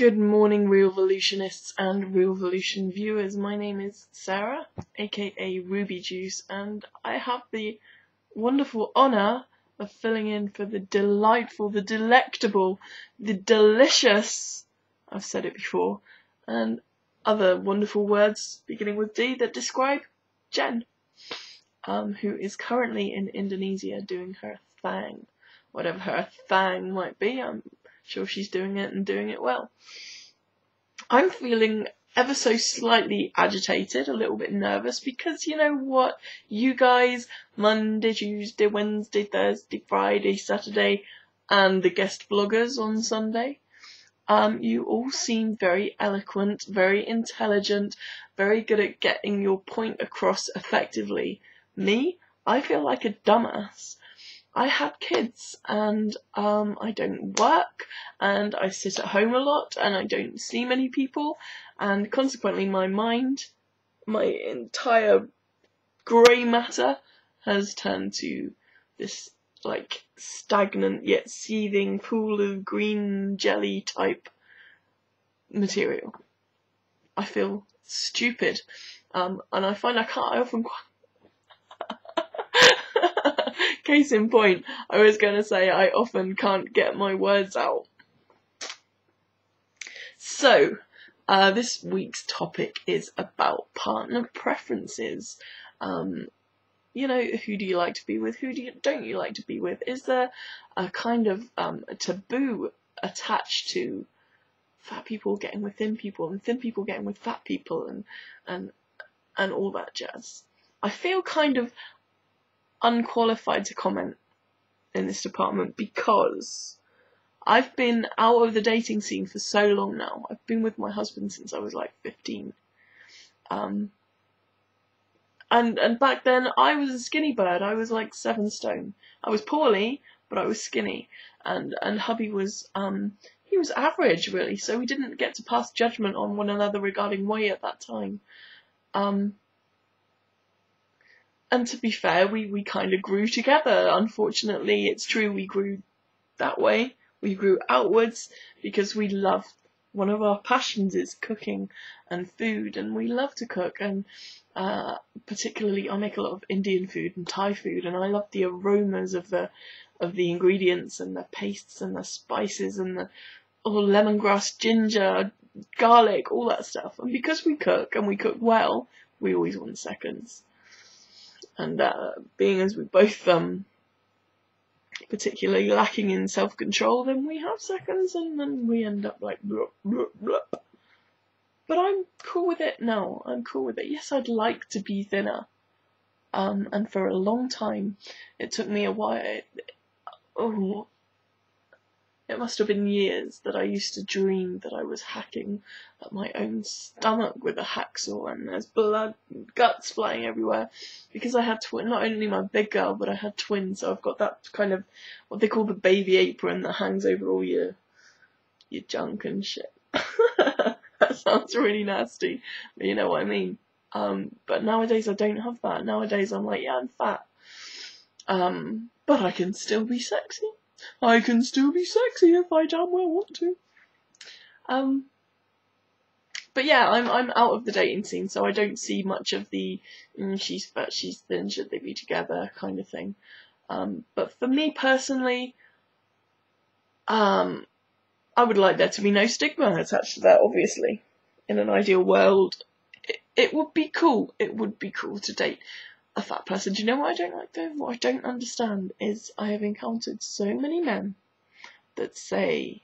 Good morning, Revolutionists and Revolution viewers. My name is Sarah, aka Ruby Juice, and I have the wonderful honour of filling in for the delightful, the delectable, the delicious, I've said it before, and other wonderful words beginning with D that describe Jen, who is currently in Indonesia doing her thing. Whatever her thing might be, I'm sure she's doing it and doing it well. I'm feeling ever so slightly agitated, a little bit nervous, because you know what? You guys, Monday, Tuesday, Wednesday, Thursday, Friday, Saturday, and the guest bloggers on Sunday, you all seem very eloquent, very intelligent, very good at getting your point across effectively. Me, I feel like a dumbass. I had kids, and I don't work, and I sit at home a lot, and I don't see many people, and consequently my mind, my entire grey matter, has turned to this like stagnant yet seething pool of green jelly type material. I feel stupid, and I find I often case in point, I was going to say I often can't get my words out. So, this week's topic is about partner preferences. You know, who do you like to be with? Who don't you like to be with? Is there a kind of a taboo attached to fat people getting with thin people and thin people getting with fat people and all that jazz? I feel kind of unqualified to comment in this department because I've been out of the dating scene for so long now. I've been with my husband since I was like 15. And back then I was a skinny bird. I was like 7 stone. I was poorly, but I was skinny. And hubby was he was average really, so we didn't get to pass judgment on one another regarding weight at that time. And to be fair, we kind of grew together. Unfortunately, it's true, we grew that way. We grew outwards because we love, one of our passions is cooking and food, and we love to cook, and particularly I make a lot of Indian food and Thai food, and I love the aromas of the ingredients and the pastes and the spices and the lemongrass, ginger, garlic, all that stuff. And because we cook and we cook well, we always want seconds. And being as we both particularly lacking in self-control, then we have seconds and then we end up like blah, blah, blah. But I'm cool with it now. I'm cool with it. Yes, I'd like to be thinner. And for a long time, it took me a while. It must have been years that I used to dream that I was hacking at my own stomach with a hacksaw, and there's blood and guts flying everywhere because I had not only my big girl, but I had twins, so I've got that kind of what they call the baby apron that hangs over all your junk and shit. That sounds really nasty, but you know what I mean. But nowadays I don't have that. Nowadays I'm like, yeah, I'm fat. But I can still be sexy. I can still be sexy if I damn well want to. But yeah, I'm out of the dating scene, so I don't see much of the she's fat, she's thin, should they be together kind of thing. But for me personally, I would like there to be no stigma attached to that, obviously. In an ideal world, it would be cool. It would be cool to date a fat person. Do you know what I don't like though? What I don't understand is I have encountered so many men that say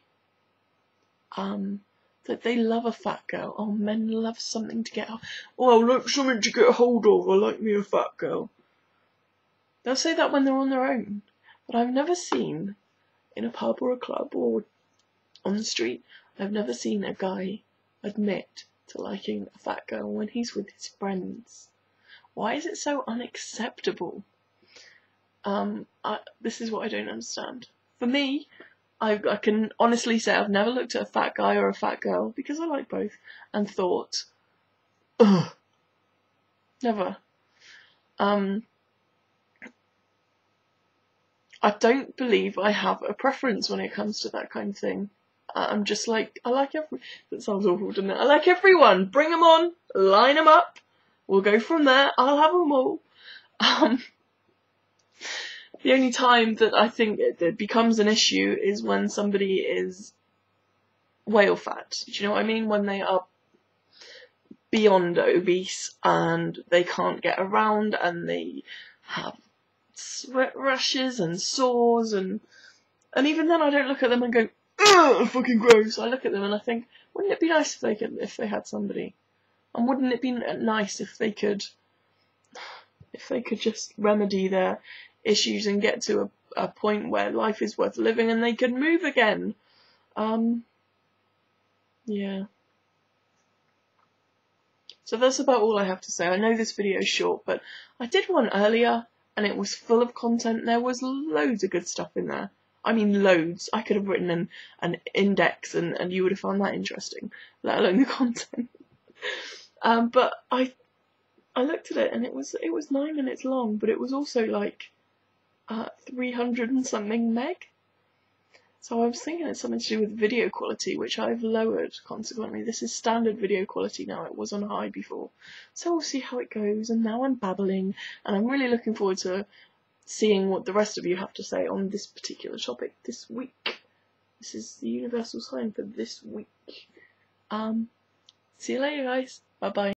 that they love a fat girl. Oh, men love something to get. Oh, I like something to get a hold of. I like me a fat girl. They'll say that when they're on their own, but I've never seen in a pub or a club or on the street. I've never seen a guy admit to liking a fat girl when he's with his friends. Why is it so unacceptable? This is what I don't understand. For me, I can honestly say I've never looked at a fat guy or a fat girl, because I like both, and thought, ugh. Never. I don't believe I have a preference when it comes to that kind of thing. I'm just like, that sounds awful, doesn't it? I like everyone. Bring them on, line them up. We'll go from there. I'll have them all. The only time that I think it becomes an issue is when somebody is whale fat. Do you know what I mean? When they are beyond obese and they can't get around and they have sweat rashes and sores and even then I don't look at them and go, ugh, fucking gross. I look at them and I think, wouldn't it be nice if they had somebody? And wouldn't it be nice if they could just remedy their issues and get to a point where life is worth living and they could move again? Yeah. So that's about all I have to say. I know this video is short, but I did one earlier and it was full of content. There was loads of good stuff in there. I mean, loads. I could have written an index and you would have found that interesting, let alone the content. But I looked at it and it was 9 minutes long, but it was also like 300 and something meg. So I was thinking it's something to do with video quality, which I've lowered consequently. This is standard video quality now, it was on high before. So we'll see how it goes, and now I'm babbling, and I'm really looking forward to seeing what the rest of you have to say on this particular topic this week. This is the universal sign for this week. See you later, guys. Bye bye.